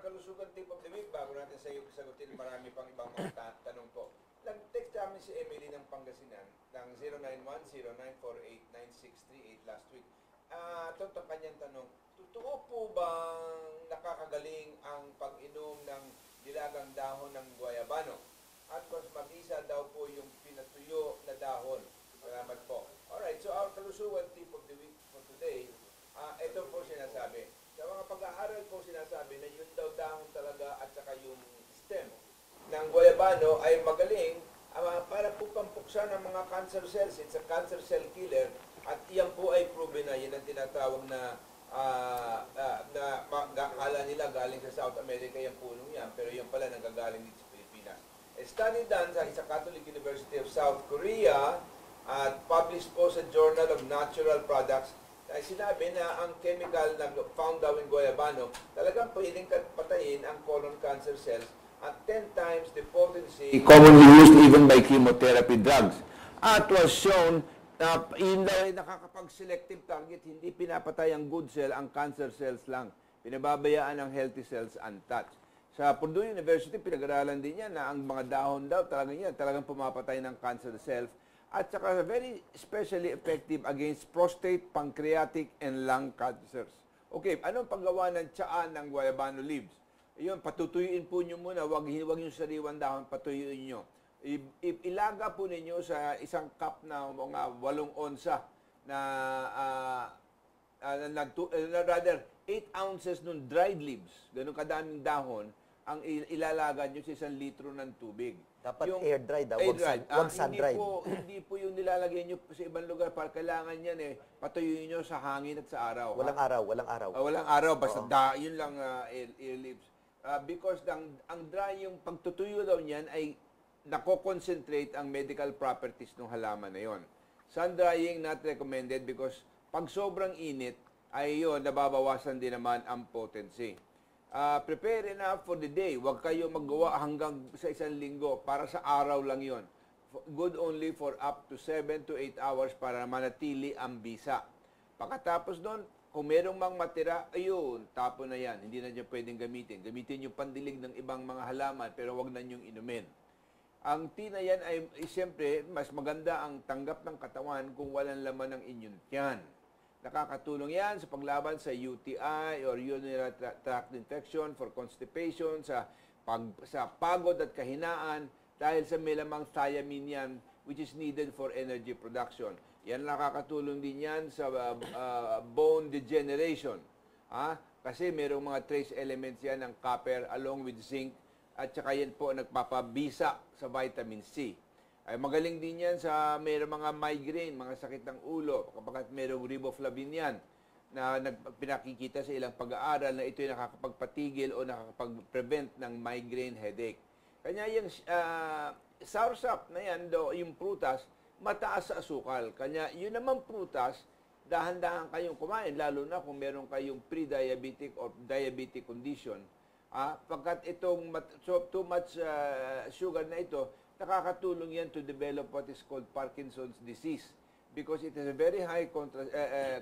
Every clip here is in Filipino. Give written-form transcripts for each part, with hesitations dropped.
kalusugan tip of the week, bago natin sa iyo sagutin marami pang ibang mga tanong po. Nag-text namin si Emily ng Pangasinan ng 091-0948-9638 last week. Ito ang kanyang tanong, totoo po bang nakakagaling ang pag-inom ng dilagang dahon ng guayabano? At mas mabisa daw po yung pinatuyo na dahon. Salamat po. Alright, so our kalusugan tip of the week for today, ito po sinasabi. Sa mga pag-aaral po sinasabi na yun daw dahon talaga at saka yung stem ng guayabano ay magaling para po pampuksan ng mga cancer cells. It's a cancer cell killer at iyan po ay proven na. Yan ang tinatawag na akala nila galing sa South America yung punong yan, pero yan pala nanggagaling dito sa Pilipinas. A study done sa Catholic University of South Korea at published po sa Journal of Natural Products ay sinabi na ang chemical na found daw in guayabano talagang pwedeng patayin ang colon cancer cells at 10 times the potency commonly used even by chemotherapy drugs. At was shown na yun daw ay nakakapag-selective target, hindi pinapatay ang good cell, ang cancer cells lang. Pinababayaan ang healthy cells untouched. Sa Purdue University, pinag-aralan din yan na ang mga dahon daw talagang pumapatay ng cancer cells at saka very especially effective against prostate, pancreatic, and lung cancers. Okay, anong paggawa ng tsaa ng guayabano leaves? Ayun, patutuyuin po nyo muna, wag yung sariwang dahon, patuyuin nyo. Ilaga po ninyo sa isang cup na mga 8 onsa na, rather 8 ounces ng dried leaves, ganun kadaming dahon, ang ilalaga nyo sa 1 litro ng tubig. Dapat air-dried, wag sun-dried. Hindi po yung nilalagay nyo sa ibang lugar para kailangan yan patuyuin nyo sa hangin at sa araw. Walang araw, walang araw. Walang araw, basta yun lang air leaves. Because ang dry, yung pagtutuyo daw niyan ay nako-concentrate ang medical properties ng halaman na yon. Sun drying not recommended because pag sobrang init ay yun, nababawasan din naman ang potency. Prepare enough for the day. Huwag kayo maggawa hanggang sa 1 linggo. Para sa araw lang yon. Good only for up to 7 to 8 hours para manatili ang bisa. Pagkatapos doon, kung merong mang matira, ayun, tapo na yan. Hindi na nyo pwedeng gamitin. Gamitin yung pandilig ng ibang mga halaman, pero wag na nyong inumin. Ang tea na yan ay siyempre, mas maganda ang tanggap ng katawan kung walang laman ng inyong tiyan. Nakakatulong yan sa paglaban sa UTI or urinary tract infection, for constipation, sa pagod at kahinaan, dahil sa may lamang thiamine yan, which is needed for energy production. Yan nakakatulong din yan sa bone degeneration. Kasi mayroong mga trace elements yan ng copper along with zinc at saka yan po nagpapabisa sa vitamin C. Ay magaling din yan sa mayroong mga migraine, mga sakit ng ulo, kapag mayroong riboflavin yan na pinakikita sa ilang pag-aaral na ito ay nakakapagpatigil o nakakapag-prevent ng migraine headache. Kanya yung soursop na yan, yung prutas, mataas sa asukal. Kanya yun naman prutas, dahan-dahan kayong kumain, lalo na kung meron kayong pre-diabetic or diabetic condition. Pagkat itong too much sugar na ito, nakakatulong yan to develop what is called Parkinson's disease because it has a very high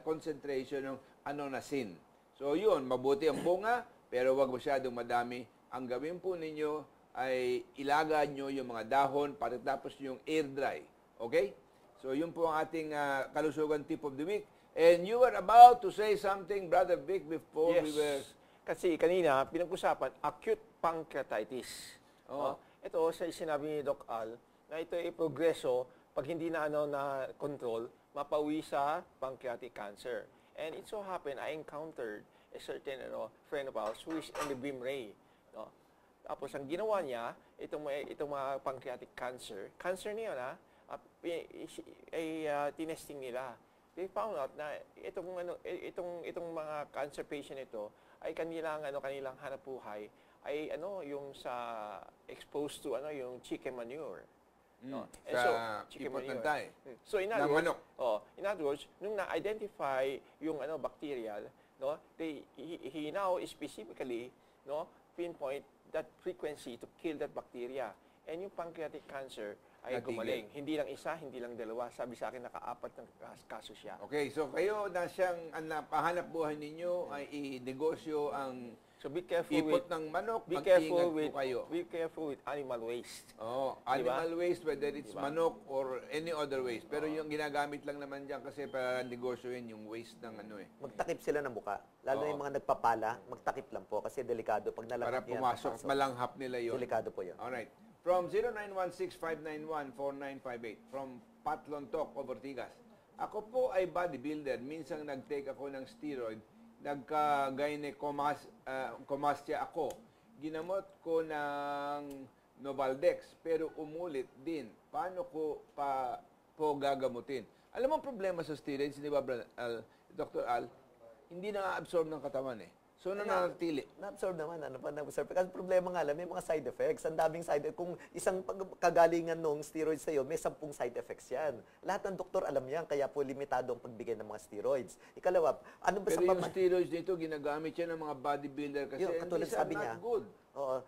concentration ng anonasin. So yun, mabuti ang bunga, pero wag masyadong madami. Ang gawin po ninyo ay ilaga nyo yung mga dahon pagkatapos yung air dry. Okay? So yun po ang ating kalusugan tip of the week. And you were about to say something, Brother Vic, before we were... Kasi kanina, pinag-usapan, acute pancreatitis. Ito, sa sinabi ni Doc Al, na ito ay progreso pag hindi na control, mapauwi sa pancreatic cancer. And it so happened, I encountered a certain friend of ours who is in the BIMRAY. Tapos, ang ginawa niya, itong mga pancreatic cancer na yun, tinesting nila. They found out na itong mga cancer patient ito ay kanilang hanap buhay ay yung sa exposed to yung chicken manure. Chicken manure. So in other words, nung na-identify yung bacterial, he now specifically pinpoint that frequency to kill that bacteria. And yung pancreatic cancer ay gumaling. Hindi lang isa, hindi lang dalawa. Sabi sa akin, naka-4 ng kaso siya. Okay, so kayo na siyang pahanap buhay ninyo ay i-negosyo ang So be careful ipot with ng manok, be mag-ingat careful po with kayo. be careful with animal waste. Oh, Di ba? animal waste, whether it's Diba? manok or any other waste. Pero yung ginagamit lang naman dyan kasi para negosyoin yung waste ng ano eh. Magtakip sila ng muka. Lalo na yung mga nagpapala, magtakip lang po kasi delikado. Pag Para nalakad yan, pumasok, malanghap nila yon. delikado po yun. Alright. From 0916-591-4958 from Patlon Talk of Ortigas. Ako po ay bodybuilder. Minsan nag-take ako ng steroid. Nagka-gynecomastia ako. Ginamot ko ng Novaldex pero umulit din. Paano ko pa po gagamutin? Alam mo ang problema sa steroids, di ba, Dr. Al? Hindi na-absorb ng katawan eh. So, nananatili. Na-absorb naman, ano pa na-absorb. Kasi problema nga lang, may mga side effects. Ang daming side effects. Kung isang kagalingan nung steroids sa'yo, may 10 side effects yan. Lahat ng doktor alam yan, kaya po limitado ang pagbigay ng mga steroids. Ikalawa, ano ba Pero yung steroids nito, ginagamit yan ng mga bodybuilder kasi Yung katulad these are sabi not niya. good. Oo.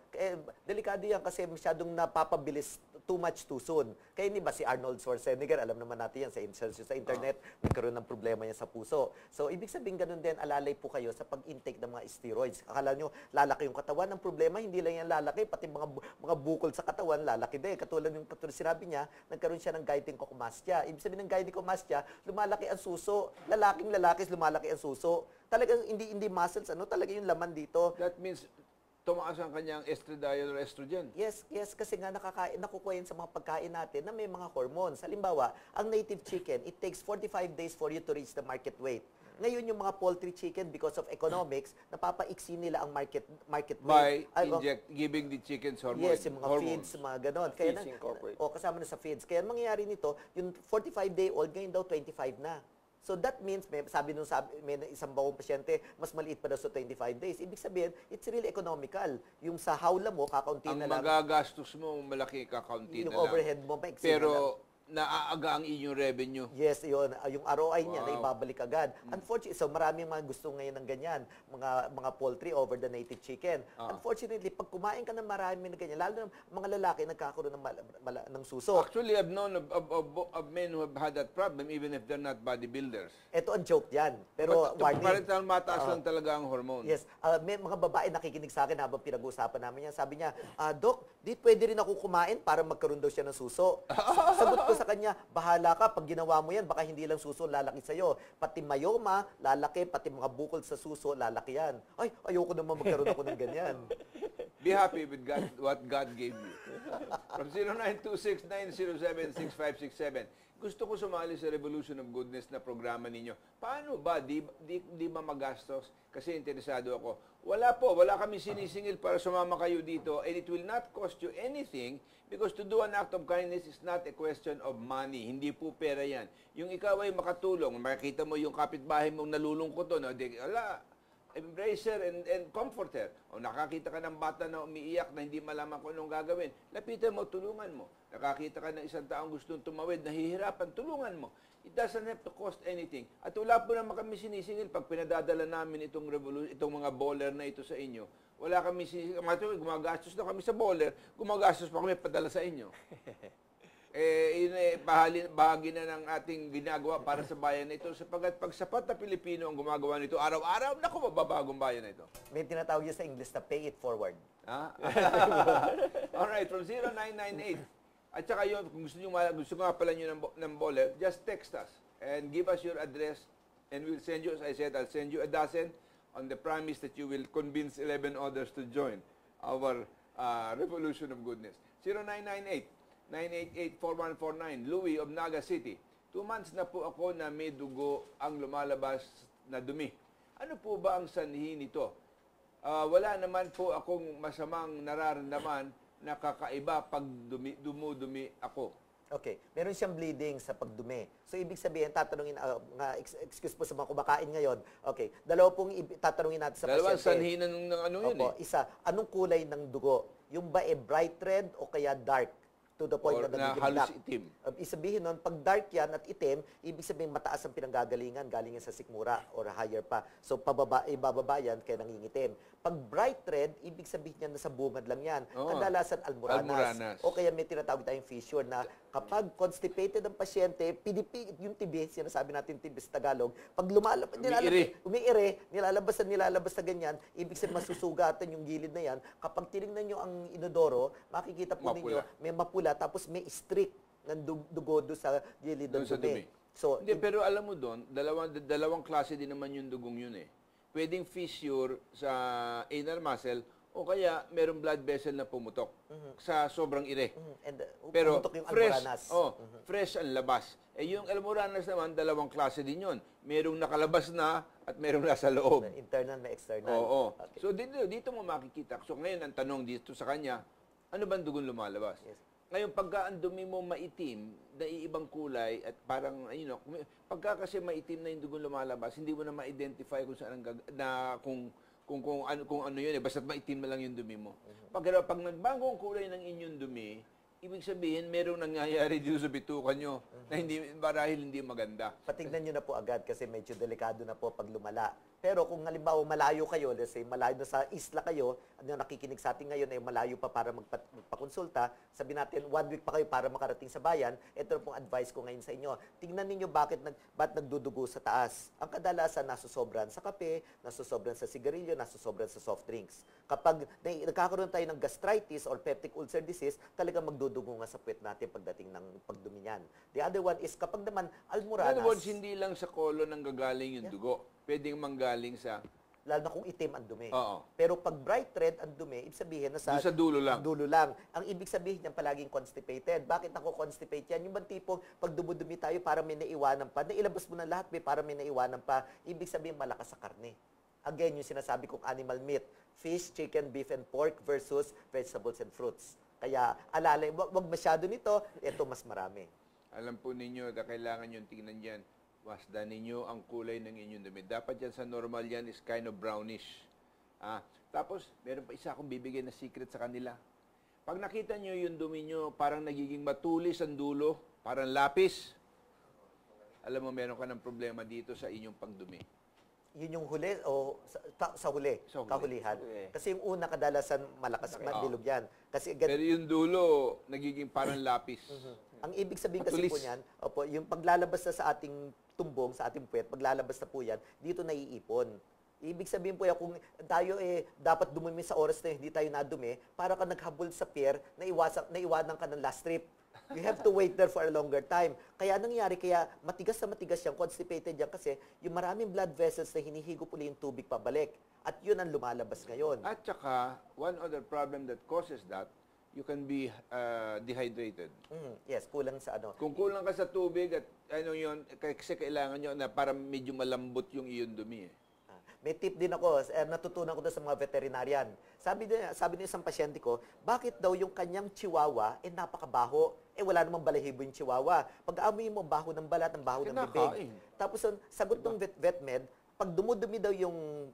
Delikado yan kasi masyadong napapabilis too much too soon. Kaya hindi ba si Arnold Schwarzenegger, alam naman natin yan sa internet, nagkaroon ng problema yan sa puso. So, ibig sabihin ganun din, alalay po kayo sa pag-intake ng mga steroids. Akala nyo, lalaki yung katawan. Ang problema, hindi lang yan lalaki, pati mga bukol sa katawan, lalaki din. Katulad sinabi niya, nagkaroon siya ng gynecomastia. Ibig sabihin ng gynecomastia, lumalaki ang suso. Lalaking lalaki, lumalaki ang suso. Talagang hindi muscles, talaga yung laman dito. That means tumaas ang kanyang estradiol or estrogen. Yes, kasi nga nakukuha yan sa mga pagkain natin na may mga hormones. Halimbawa, ang native chicken, it takes 45 days for you to reach the market weight. Ngayon yung mga poultry chicken, because of economics, napapaiksi nila ang market By weight. giving the chickens hormones. Yes, yung mga feeds, mga ganon. Feeds incorporate. Kasama na sa feeds. Kaya ang mangyayari nito, yung 45-day-old, ngayon daw 25 na. So that means, may isang bawang pasyente, mas maliit pa daw sa 25 days. Ibig sabihin, it's really economical. Yung sa hawla mo, kakaunti Ang na lang. magagastos mo, malaki kakaunti Yung na lang. overhead mo, maiksi na lang. Pero naaaga ang inyong revenue. Yes, yun. Yung ROI niya na Wow. ibabalik agad. Unfortunately, so maraming mga gusto ngayon ng ganyan, mga poultry over the native chicken. Unfortunately, pag kumain ka ng marami na ganyan, lalo na mga lalaki nagkakaroon ng suso. Actually, I've known of men who have had that problem even if they're not bodybuilders. Ito ang joke yan. Pero warning. Parang mataas lang talaga ang hormone. Yes. May mga babae nakikinig sa akin habang pinag-uusapan namin yan. Sabi niya, Doc, di pwede rin ako kumain para magkaroon daw siya ng suso. Sagot ko sa kanya, bahala ka. Pag ginawa mo yan, baka hindi lang suso lalaki sa'yo. Pati mayoma, lalaki. Pati mga bukol sa suso, lalaki yan. Ay, ayoko naman magkaroon ako ng ganyan. Be happy with what God gave you. From 0926-907-6567. Gusto ko sumali sa Revolution of Goodness na programa ninyo. Paano ba? Di ba magastos? Kasi interesado ako. Wala kami sinisingil para sumama kayo dito and it will not cost you anything because to do an act of kindness is not a question of money. Hindi po pera yan. Yung ikaw ay makatulong, makikita mo yung kapitbahay mong nalulungkot doon, embrace her and comfort her. O nakakita ka ng bata na umiiyak na hindi malaman kung anong gagawin, lapitan mo, tulungan mo. Nakakita ka ng isang taong gustong tumawid, nahihirapan, tulungan mo. It doesn't have to cost anything. At wala po naman kami sinisingil pag pinadadala namin itong mga bowler na ito sa inyo. Wala kami sinisingil. Gumagastos na kami sa bowler, gumagastos pa kami padala sa inyo. Bahagi na ng ating ginagawa para sa bayan na ito sapagat pag sapat na Pilipino ang gumagawa nito araw-araw, naku, mababagong bayan na ito. May tinatawag yun sa English na pay it forward. Alright, from 0998. At saka yun, kung gusto nga pala nyo ng bowler, just text us and give us your address and we'll send you, as I said, I'll send you a dozen on the promise that you will convince 11 others to join our Revolution of Goodness. 0998-988-4149, Louie of Naga City. 2 months na po ako na may dugo ang lumalabas na dumi. Ano po ba ang sanhi nito? Wala naman po akong masamang nararamdaman na kakaiba pag dumudumi ako. Okay. Meron siyang bleeding sa pagdumi. So, ibig sabihin, tatanungin, excuse po sa mga kumakain ngayon. Okay. Dalawa pong tatanungin natin sa Dalawang pasyente. sanhi ng ano yun Opo. Isa, anong kulay ng dugo? Yung ba bright red o kaya dark? to the point Or na na nagiging halos black. itim. Ibig sabihin nun, pag dark yan at itim, ibig sabihin mataas ang pinanggagalingan, galing yan sa sikmura or higher pa. So ibababa yan, kaya nangingitim. Pag bright red, ibig sabihin yan nasa bungad lang yan. Oo. Kadalasan almoranas. Almoranas. O kaya may tinatawag tayong fissure na kapag constipated ang pasyente, PDP, yung TB, sinasabi natin TB sa Tagalog, pag lumalabas, umiire, nilalabas na ganyan, ibig sabihin masusugatan yung gilid na yan. Kapag tinignan nyo ang inodoro, makikita po ninyo, may mapula, tapos may streak ng dugo doon sa gilid ng Doon sa dumi. dumi. So, Hindi, pero alam mo doon, dalawang klase din naman yung dugong yun eh. Pwedeng fissure sa anal muscle o kaya merong blood vessel na pumutok sa sobrang ire. and Pero pumutok yung fresh, almoranas. fresh ang labas. Eh yung almoranas naman, dalawang klase din yun. Merong nakalabas na at merong nasa loob. May internal, may external. Oo. Okay. So dito mo makikita. So ngayon ang tanong dito sa kanya, ano ba ang dugon lumalabas? Yes. Ngayon pagka ang dumi mo maitim, naiibang kulay at parang pagka kasi maitim na yung dugon lumalabas, hindi mo na ma-identify kung saan kung ano yun basta maitim na lang yung dumi mo. Pag nagbago ang kulay ng inyong dumi, ibig sabihin merong nangyayari dito sa bitukan nyo na marahil hindi maganda. Patignan nyo na po agad kasi medyo delikado na po pag lumala. Pero kung halimbawa malayo kayo, let's say malayo na sa isla kayo, nakikinig sa atin ngayon ay malayo pa para magpakonsulta, sabi natin 1 week pa kayo para makarating sa bayan, ito na pong advice ko ngayon sa inyo. Tingnan ninyo ba't nagdudugo sa taas. Ang kadalasan nasusobran sa kape, nasusobran sa sigarilyo, nasusobran sa soft drinks. Kapag nagkakaroon tayo ng gastritis or peptic ulcer disease, talagang magdudugo nga sa puwet natin pagdating ng pagdumi niyan. The other one is kapag naman In almoranas, other words, hindi lang sa colon ang gagaling yung dugo. Pwedeng manggaling sa lalo na kung itim ang dumi. Oo. Pero pag bright red ang dumi, ibig sabihin na Doon sa dulo lang. dulo lang. Ang ibig sabihin niyan palaging constipated. Bakit nako-constipate yan? Yung bang tipong pag dumudumi tayo para may naiwanan pa, nailabas mo na lahat, para may naiwanan pa, ibig sabihin malakas sa karne. Again, yung sinasabi kong animal meat, fish, chicken, beef, and pork versus vegetables and fruits. Kaya alalay, wag masyado nito, ito mas marami. Alam po ninyo na kailangan yung tingnan dyan. Wasdan ninyo ang kulay ng inyong dumi. Dapat yan sa normal yan is kind of brownish. Tapos, meron pa isa akong bibigay na secret sa kanila. Pag nakita nyo yung dumi nyo, parang nagiging matulis ang dulo, parang lapis. Alam mo, meron ka ng problema dito sa inyong pagdumi. Yun yung huli o sa huli, Sa huli. kahulihan. Okay. Kasi yung una kadalasan malakas bilog yan. Kasi Pero yung dulo, nagiging parang lapis. ang ibig sabihin kasi Matulis. po niyan, yung paglalabas na sa ating tumbong, sa ating puwet, paglalabas na po yan, dito naiipon. Ibig sabihin po yan, kung tayo dapat dumumi sa oras na hindi tayo nadumi, para ka naghabol sa pier, naiwanan ka ng last trip. You have to wait there for a longer time. Kaya nangyari, matigas na matigas yan, constipated yan kasi yung maraming blood vessels na hinihigop uli yung tubig pabalik. At yun ang lumalabas ngayon. At saka, one other problem that causes that, you can be dehydrated. Yes, kulang sa ano. Kung kulang ka sa tubig at yun, kasi kailangan nyo na para medyo malambot yung iyong dumi. May tip din ako, natutunan ko doon sa mga veterinarian. Sabi ni isang pasyente ko, bakit daw yung kanyang chihuahua napakabaho? Wala namang balahibo yung chihuahua. Pag amoy mo, baho ng balat, ang baho ng bibig. Kinakain. Tapos sagot ng vetmed, pag dumudumi daw yung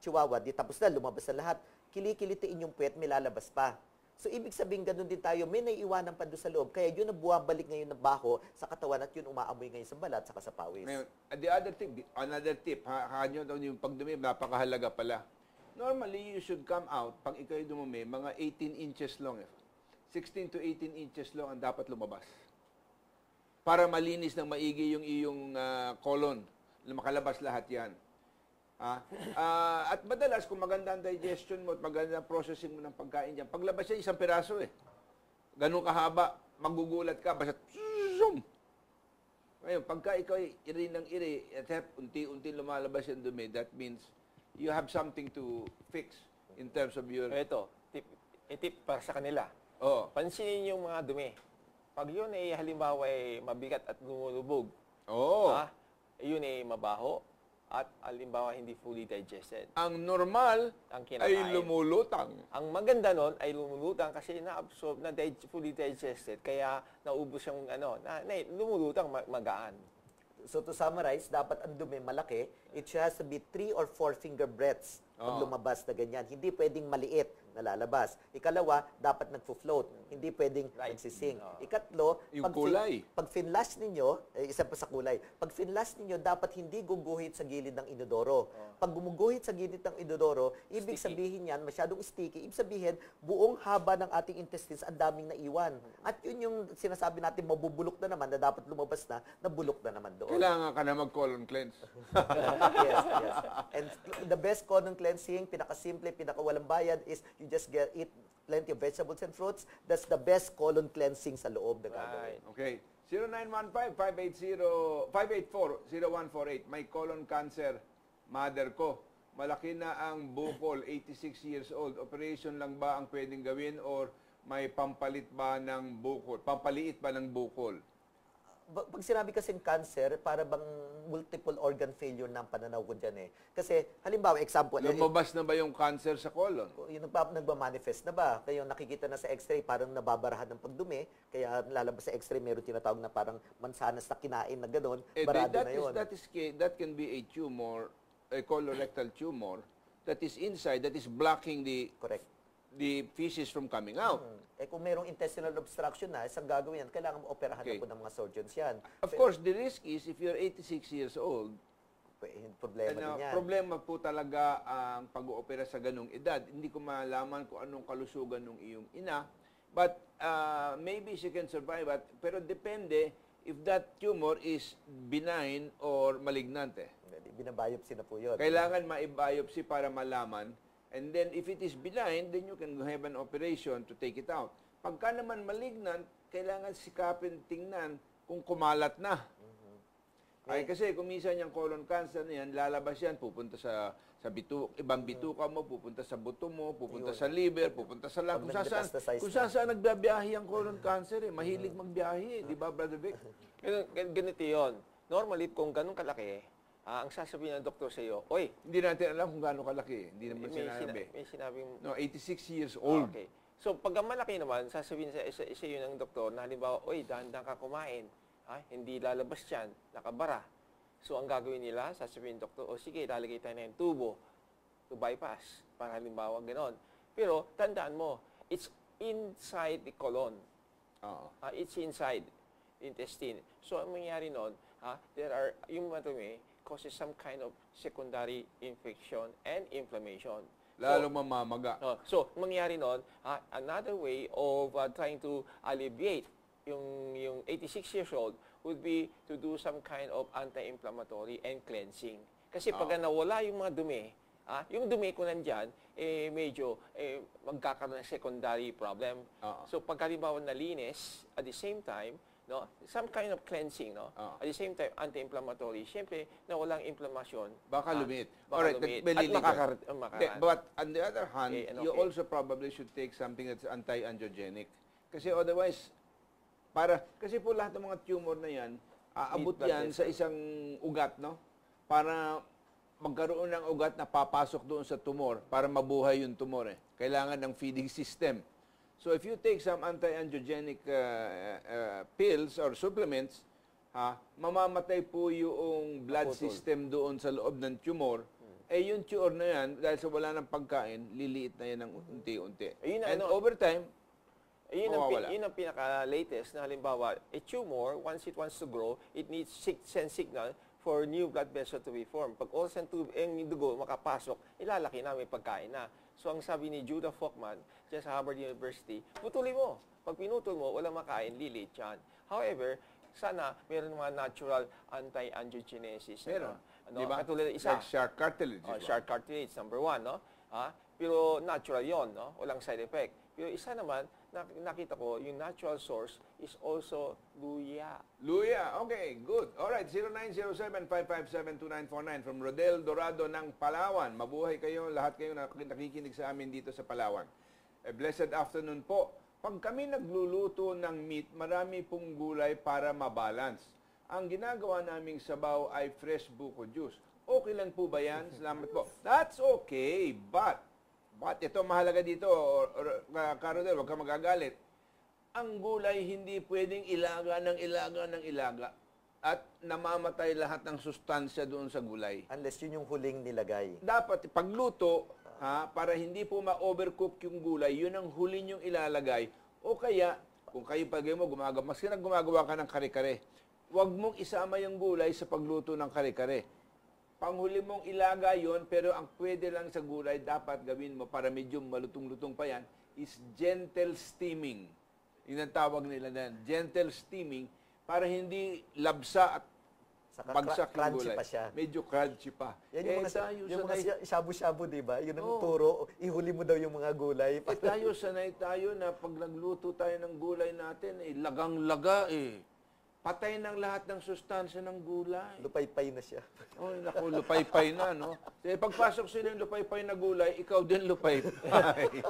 chihuahua, tapos na, lumabas na lahat, kilikilitiin yung puwet, may lalabas pa. So, ibig sabihin, ganun din tayo, may naiiwanan pa doon sa loob. Kaya yun ang buwabalik ngayon ng baho sa katawan at yun umaamoy ngayon sa balat saka sa pawis. Ngayon, another tip, yung pagdumi, napakahalaga pala. Normally, you should come out, pag ikaw dumumi, mga 18 inches long. 16 to 18 inches long ang dapat lumabas. Para malinis ng maigi yung iyong colon, makalabas lahat yan. At madalas, kung maganda ang digestion mo at maganda ang processing mo ng pagkain dyan, paglabas yan, isang piraso Ganun kahaba, magugulat ka, basta zoom! Ngayon, pagka ikaw iri ng iri, at unti-unti lumalabas yung dumi, that means you have something to fix in terms of your... Ito, tip para sa kanila. Oh. Pansinin yung mga dumi. Pag yun halimbawa mabigat at lumulubog, yun mabaho, at halimbawa hindi fully digested. Ang normal Ang ay kinakain. lumulutang. Ang maganda nun ay lumulutang kasi na-absorb, fully digested, kaya naubos yung lumulutang magaan. So to summarize, dapat ang dumi malaki. It has to be 3 or 4 finger breadths pag lumabas na ganyan. Hindi pwedeng maliit nalalabas. Ikalawa, dapat nagfo-float. Hindi pwedeng nagsising. Ikatlo, Yung kulay. pag finlash ninyo, isa pa sa kulay, pag finlash ninyo, dapat hindi guguhit sa gilid ng inodoro. Pag gumuguhit sa gilid ng inodoro, ibig sabihin yan, masyadong sticky. Ibig sabihin, buong haba ng ating intestines, ang daming naiwan. At yun yung sinasabi natin, mabubulok na naman, na dapat lumabas na, nabulok na naman doon. Kailangan ka na mag-colon cleanse. Yes, yes. And the best colon cleansing, pinakasimple, pinakawalang bayad, is you just eat plenty of vegetables and fruits. That's the best colon cleansing sa loob na gagawin. Okay. 0915-584-0148. May colon cancer. Mother ko. Malaki na ang bukol. 86 years old. Operation lang ba ang pwedeng gawin or may pampalit ba ng bukol? Pampaliit ba ng bukol? Pag sinabi kasing cancer, para bang multiple organ failure ng pananaw ko dyan eh. Kasi, halimbawa, example, Lumabas na ba yung cancer sa colon? yung nagmamanifest na ba? Kaya yung nakikita na sa x-ray, parang nababarahan ng pagdumi. Kaya lalabas sa x-ray, meron tinatawag na parang mansanas na kinain na gano'n. Barado na yun. That can be a tumor, a colorectal tumor, that is inside, that is blocking Correct. the feces from coming out. Eh kung merong intestinal obstruction na, isang gagawin yan, kailangan operahan na po ng mga surgeons yan. Of course, the risk is if you're 86 years old, Problema din yan. problema po talaga ang pag-oopera sa ganung edad. Hindi ko malaman kung anong kalusugan ng iyong ina, but maybe she can survive it. Pero depende if that tumor is benign or malignant. Binabiopsy na po yun. Kailangan ma-biopsy para malaman. And then, if it is benign, then you can have an operation to take it out. Pagka naman malignant, kailangan sikapin tingnan kung kumalat na. Ay, kasi kung minsan yung colon cancer na yan, lalabas yan, pupunta sa ibang bituka mo, pupunta sa buto mo, pupunta sa liver, pupunta sa lung. Kung saan nagbabiyahe ang colon cancer, mahilig magbiyahe, di ba, Brother Vic? Ganito yun. Normally, kung ganun kalaki, ang sasabihin ng doktor sa iyo, oy, Hindi natin alam kung gaano kalaki. Hindi naman sinabi. may sinabing... No, 86 years old. Okay. So, pag ang malaki naman, sasabihin sa iyo ng doktor na halimbawa, oy, dahan-dahan ka kumain. Hindi lalabas yan, nakabara. So, ang gagawin nila, sasabihin ng doktor, sige, lalagay tayo ng tubo to bypass. Para halimbawa, gano'n. Pero, tandaan mo, it's inside the colon. It's inside the intestine. So, ang mangyayari nun, yung madumi causes some kind of secondary infection and inflammation. Lalo mamamaga. So, mangyayari nun, another way of trying to alleviate yung 86 years old would be to do some kind of anti-inflammatory and cleansing. Kasi pag nawala yung mga dumi, yung dumi ko nandyan, medyo magkakaroon ng secondary problem. So, pag halimbawa nalinis, at the same time, some kind of cleansing, at the same time, anti-inflammatory, siyempre, na walang inflammation. Baka lumit. Alright, But on the other hand, you also probably should take something that's anti-angiogenic. Kasi otherwise, kasi po lahat ng mga tumor na yan, aabot yan sa isang ugat, no? Para magkaroon ng ugat na papasok doon sa tumor para mabuhay yung tumor. Kailangan ng feeding system. So if you take some anti-angiogenic pills or supplements, mamamatay po yung blood system doon sa loob ng tumor. Yung tumor na yan, dahil sa wala ng pagkain, liliit na yan ng unti-unti. And over time, yun ang pinaka-latest na halimbawa, a tumor, once it wants to grow, it needs send signal for new blood vessel to be formed. Pag all send yung dugo makapasok, ilalaki na, may pagkain na. So, ang sabi ni Judah Folkman, dyan sa Harvard University, putulin mo. Pag pinutol mo, walang makain, lilit yan. However, sana meron mga natural anti-angiogenesis. Meron. Diba? Katulad isa. Like shark cartilage. Shark cartilage, number 1, no? Pero natural yon, no? Walang side effect. Pero isa naman, nakita ko, yung natural source is also luya. Luya. Okay, good. Alright, 0907-557-2949 from Rodel Dorado ng Palawan. Mabuhay kayo, lahat kayo nakikinig sa amin dito sa Palawan. Blessed afternoon po. Pag kami nagluluto ng meat, marami pong gulay para mabalance. Ang ginagawa naming sabaw ay fresh buko juice. Okay lang po ba yan? Salamat po. That's okay, but ito mahalaga dito, Carodel, huwag ka magagalit. Ang gulay hindi pwedeng ilaga ng ilaga at namamatay lahat ng sustansya doon sa gulay. Unless yun yung huling nilagay. Dapat pagluto, para hindi po ma-overcook yung gulay, yun ang huli niyong ilalagay. O kaya, kung kayo pag mo gumagawa ka ng kare-kare, huwag mong isama yung gulay sa pagluto ng kare-kare. Panghuli mong ilagay yon, pero ang pwede lang sa gulay, dapat gawin mo para medyo malutong-lutong pa yan, is gentle steaming. Yun ang tawag nila na gentle steaming, para hindi labsa at Saka bagsak yung crunchy gulay. pa siya. Medyo crunchy pa. Yan yung mga sanay, shabu-shabu, di ba? Yun ang Oo. turo. Ihuli mo daw yung mga gulay. sanay tayo na pag nagluto tayo ng gulay natin, lagang-laga eh. Patay ng lahat ng sustansya ng gulay. Lupay-pay na siya. Oh, naku, lupay-pay na, no? Kasi pagpasok sila yung lupay-pay na gulay, ikaw din lupay-pay.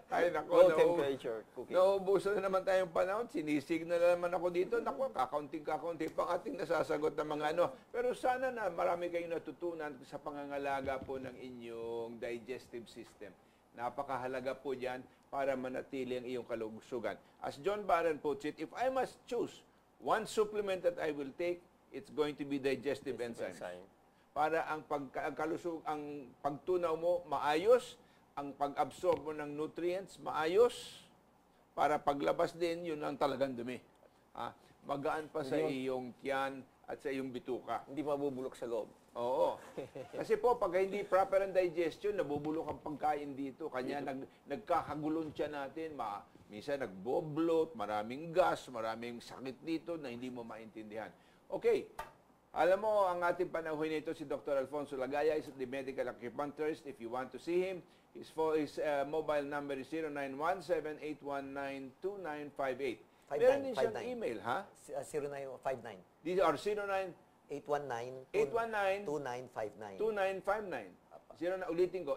Ay, naku, Low temperature cooking. naubusan na naman tayong panahon. Sinisig na naman ako dito. Naku, kakaunting-kakunti pang ating nasasagot ng mga ano. Pero sana na marami kayong natutunan sa pangangalaga po ng inyong digestive system. Napakahalaga po dyan para manatili ang iyong kalusugan. As John Barron puts it, if I must choose one supplement that I will take, it's going to be digestive enzymes. Para ang ang pagtunaw mo maayos, ang pag-absorb mo ng nutrients maayos, para paglabas din, yun ang talagang dumi. Magaan pa sa iyong tiyan at sa iyong bituka. Hindi mabubulok sa loob. Oo. Kasi po, pag hindi proper ang digestion, nabubulok ang pagkain dito. Kanya nagkakagulon siya natin. Minsan nagboblot, maraming gas, maraming sakit dito na hindi mo maintindihan. Okay. Alam mo, ang ating panahon nito si Dr. Alfonso Lagaya is the medical acupuncturist. If you want to see him, his mobile number is 0917-819-2958. Meron din siyang 59. email, ha? 0959. These are 09 819 2959. 2959. Ulitin ko,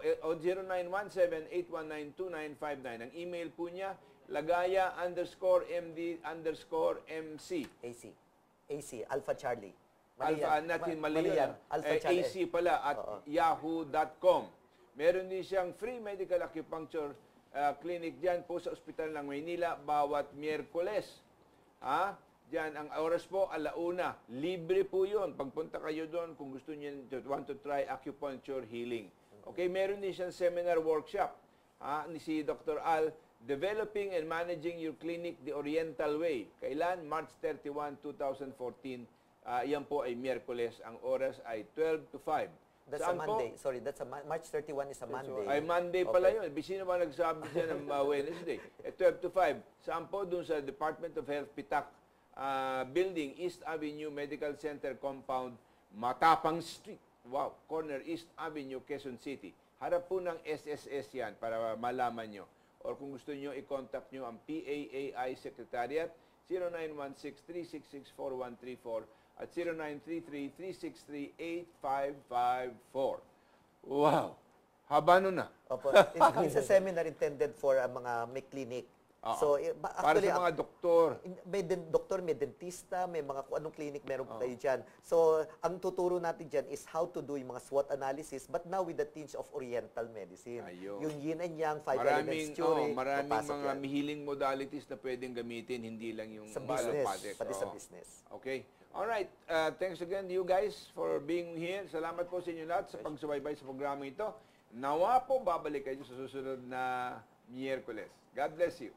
0917-819-2959. Ang email po niya, lagaya_md_mc. AC, Alpha Charlie. Mali yan. Alpha Charlie. AC pala at yahoo.com. Meron din siyang free medical acupuncture clinic dyan po sa Ospital ng Maynila bawat Miyerkules. Diyan, ang oras po, 1:00. Libre po yun. Pagpunta kayo doon kung gusto niyo want to try acupuncture healing. Okay, meron din siyang seminar workshop. Ni si Dr. Al, Developing and Managing Your Clinic the Oriental Way. Kailan? March 31, 2014. Yan po ay Miyerkules. Ang oras ay 12 to 5. That's Saan a Monday. Sorry, that's March 31 is a Monday. Ay, Monday pala yun. Sino ba nagsabi siya ng Wednesday? 12 to 5. Saan po? Doon sa Department of Health, Pitak Building, East Avenue Medical Center Compound, Matapang Street. Wow, corner East Avenue, Quezon City. Harap po ng SSS yan para malaman nyo. Or kung gusto nyo, i-contact nyo ang PAAI Secretariat, 0916-366-4134 at 0933-363-8554. Wow! Haba nun na. Opo. It's a seminar intended for mga may clinic. So, para actually, sa mga doktor. may doktor, may dentista, may mga kung anong clinic meron po tayo dyan. So, ang tuturo natin dyan is how to do yung mga SWOT analysis, but now with the tinge of Oriental medicine. Ayun. Yung yin and yang, five elements theory, maraming papasok mga yan. healing modalities na pwedeng gamitin, hindi lang yung Sa business, allopathic. pati sa Oo. business. Okay. Alright. Thanks again you guys for being here. Salamat po sa inyo lahat sa pagsubaybay sa programa ito. Nawa po, babalik kayo sa susunod na Miyerkules. God bless you.